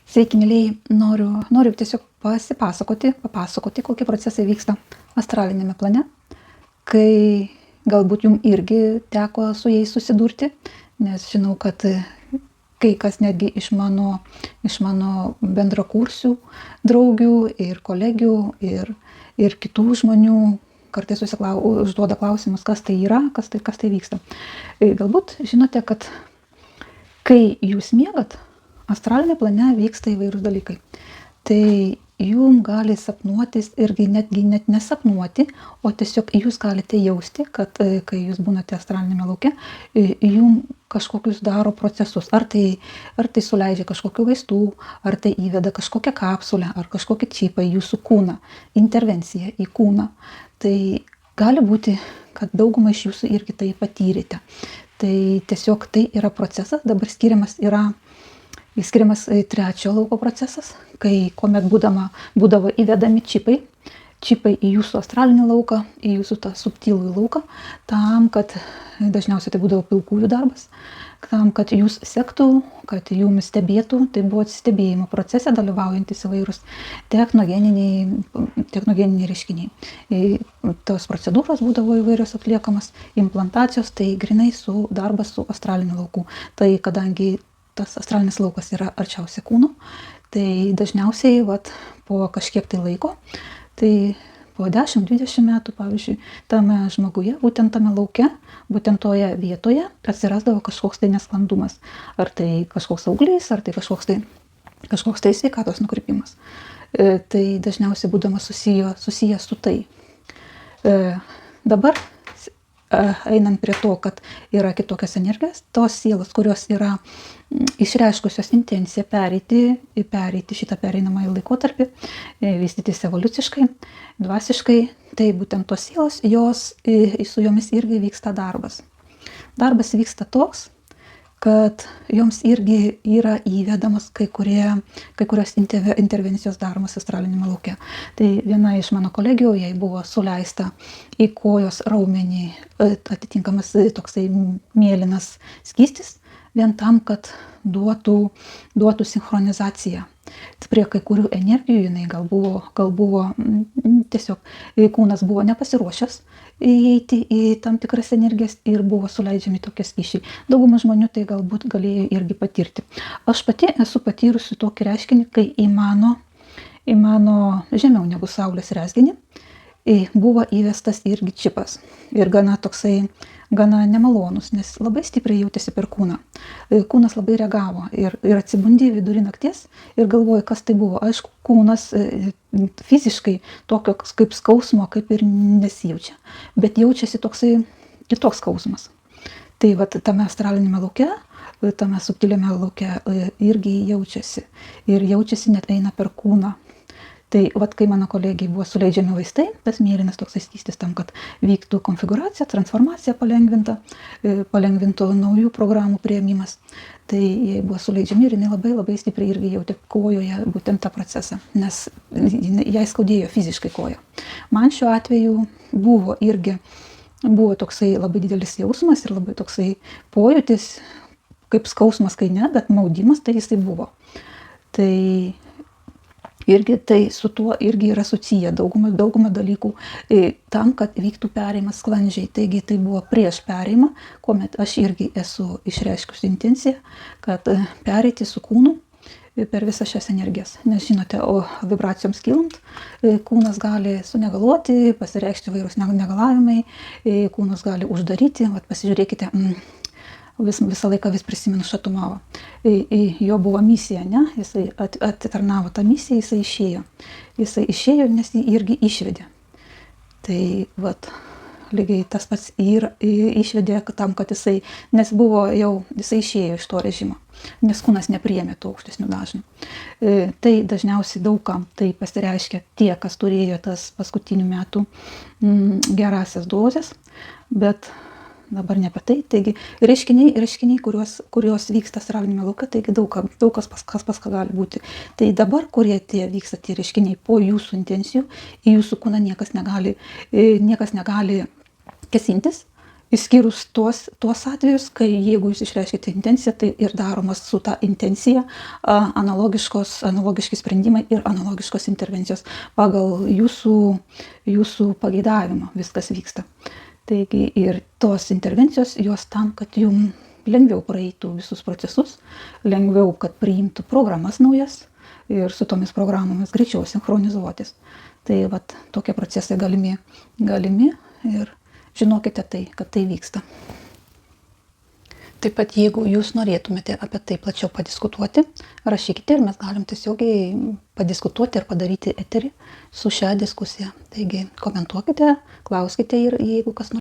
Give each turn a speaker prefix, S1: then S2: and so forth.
S1: Sveiki, mėlyjei, noriu tiesiog papasakoti, kokie procesai vyksta astralinėme plane, kai galbūt jums irgi teko su jais susidurti, nes žinau, kad kai kas netgi iš mano bendrakursių draugių ir kolegių ir kitų žmonių kartais užduoda klausimus, kas tai yra, kas tai vyksta. Galbūt žinote, kad kai jūs miegat, astralinė plane vyksta įvairūs dalykai. Tai jums gali sapnuotis irgi netgi net nesapnuoti, o tiesiog jūs galite jausti, kad kai jūs būnate astralinėme lauke, jums kažkokius daro procesus. Ar tai suleidžia kažkokių vaistų, ar tai įveda kažkokią kapsulę, ar kažkokį čipą į jūsų kūną, intervenciją į kūną. Tai gali būti, kad dauguma iš jūsų irgi tai patyrėte. Tai tiesiog tai yra procesas, dabar skiriamas trečio lauko procesas, kuomet būdavo įvedami čipai į jūsų astralinį lauką, į jūsų tą subtilų lauką, tam, kad dažniausiai tai būdavo pilkųjų darbas, tam, kad jūs sektų, kad jums stebėtų, tai buvo stebėjimo procese dalyvaujantis įvairūs technogeniniai reiškiniai. Tos procedūros būdavo įvairios atliekamas, implantacijos, tai grinai darbas su astraliniu lauku. Tai kadangi tas astralinis laukas yra arčiausiai kūno, tai dažniausiai po kažkiek tai laiko, tai po 10-20 metų, pavyzdžiui, tame žmoguje, būtent tame lauke, būtent toje vietoje atsirasdavo kažkoks tai nesklandumas. Ar tai kažkoks auglys, ar tai kažkoks tai sveikatos nukrypimas. Tai dažniausiai būdama susiję su tai. Dabar einant prie to, kad yra kitokios energijos, tos sielos, kurios yra išreiškusios intenciją pereiti šitą pereinamąjį laikotarpį, vystytis evoliuciškai, dvasiškai, tai būtent tos sielos, su jomis irgi vyksta darbas. Darbas vyksta toks, kad joms irgi yra įvedamas kai kurios intervencijos daromos astralinėme lauke. Tai viena iš mano kolegijų, jai buvo suleista į kojos raumenį atitinkamas toksai mėlynas skystis, vien tam, kad duotų sinchronizaciją. Prie kai kurių energijų jinai gal buvo tiesiog kūnas buvo nepasiruošęs įeiti į tam tikras energijas ir buvo suleidžiami tokie skysčiai. Dauguma žmonių tai galbūt galėjo irgi patirti. Aš pati esu patyrusi tokį reiškinį, kai į mano žemiau negu Saulės rezginį buvo įvestas irgi čipas. Ir gana nemalonus, nes labai stipriai jautėsi per kūną. Kūnas labai reagavo ir atsibundi vidury nakties ir galvoji, kas tai buvo. Aišku, kūnas fiziškai tokio kaip skausmo kaip ir nesijaučia, bet jaučiasi toksai kitoks skausmas. Tai tame astralinėme lauke, tame subtiliame lauke irgi jaučiasi. Ir jaučiasi net eina per kūną. Tai kai mano kolegijai buvo suleidžiami vaistai, tas mėlynas toksai skystis tam, kad vyktų konfiguracija, transformacija palengvintų naujų programų priėmimas. Tai jai buvo suleidžiami ir jinai labai labai stipriai irgi jautė kojoje būtent tą procesą, nes jai skaudėjo fiziškai koją. Man šiuo atveju buvo toksai labai didelis jausmas ir labai toksai pojūtis, kaip skausmas, kai ne, bet maudimas tai jisai buvo. Tai irgi tai su tuo irgi yra susiję dauguma dalykų tam, kad vyktų perėjimas sklandžiai. Taigi tai buvo prieš perėjimą, kuomet aš irgi esu išreiškusi intenciją, kad pereiti su kūnu per visas šias energijas. Nes žinote, vibracijoms kylant, kūnas gali sunegaluoti, pasireikšti vairūs negalavimai, kūnas gali uždaryti. Pasižiūrėkite, visą laiką vis prisimenu Šatumavą. Jo buvo misija, ne? Jisai atitarnavo tą misiją, jisai išėjo, nes jį irgi išvedė. Tai lygiai tas pats ir išvedė tam, kad nes jisai išėjo iš to režimo, nes kūnas nepriėmė tų aukštesnių dažnių. Tai dažniausiai daugam tai pasireiškia tie, kas turėjo tas paskutinių metų gerasias dozes, bet dabar ne apie tai. Taigi reiškiniai, kurios vyksta astraliniame lauke, taigi daug kas pas ką gali būti. Tai dabar, kurie vyksta tie reiškiniai po jūsų intencijų, į jūsų kūną niekas negali kėsintis Išskyrus tuos atvejus, kai jeigu jūs išreiškite intenciją, tai ir daromas su ta intencija analogiški sprendimai ir analogiškos intervencijos pagal jūsų pageidavimą viskas vyksta. Taigi ir tos intervencijos jos tam, kad jum lengviau praeitų visus procesus, lengviau, kad priimtų programas naujas ir su tomis programomis greičiau sinchronizuotis. Tai vat tokie procesai galimi ir žinokite kad tai vyksta. Taip pat, jeigu jūs norėtumėte apie tai plačiau padiskutuoti, rašykite ir mes galim tiesiogiai padiskutuoti ir padaryti eterį su šią diskusiją. Taigi komentuokite, klauskite ir jeigu kas nors.